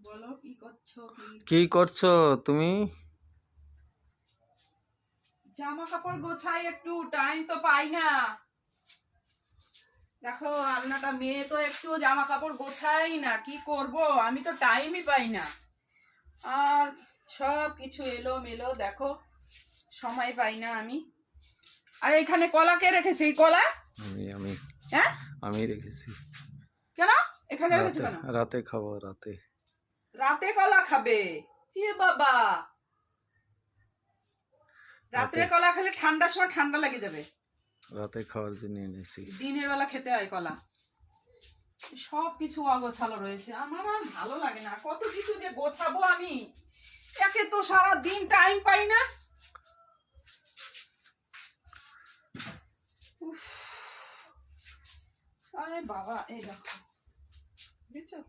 বলো কি করছো? কি করছো তুমি? জামা কাপড় গোছাই, একটু টাইম তো পাই না। দেখো আলনাটা, মেয়ে তো একটু জামা কাপড় গোছাই না, কি করব, আমি তো টাইমই পাই না। আর সব কিছু এলো মেলো, দেখো সময় পাই না আমি। আর এখানে কলা কে রেখেছে? এই কলা আমি হ্যাঁ আমি রেখেছি। কেন এখানে রেখেছো রাতে কেন? রাতে খাবো। রাতে রাতে কলা খাবে? এ বাবা, রাতে রাত্রে কলা খেলে ঠান্ডার সময় ঠান্ডা লেগে যাবে। রাতে খাওয়ার জন্য এনেছি। দিনের বেলা খেতে হয় কলা। সব কিছু অগোছালো রয়েছে, আমার আর ভালো লাগে না। কত কিছু যে গোছাবো আমি, একে তো সারা দিন টাইম পাই না। উফ, আরে বাবা, এই দেখো, বুঝছো?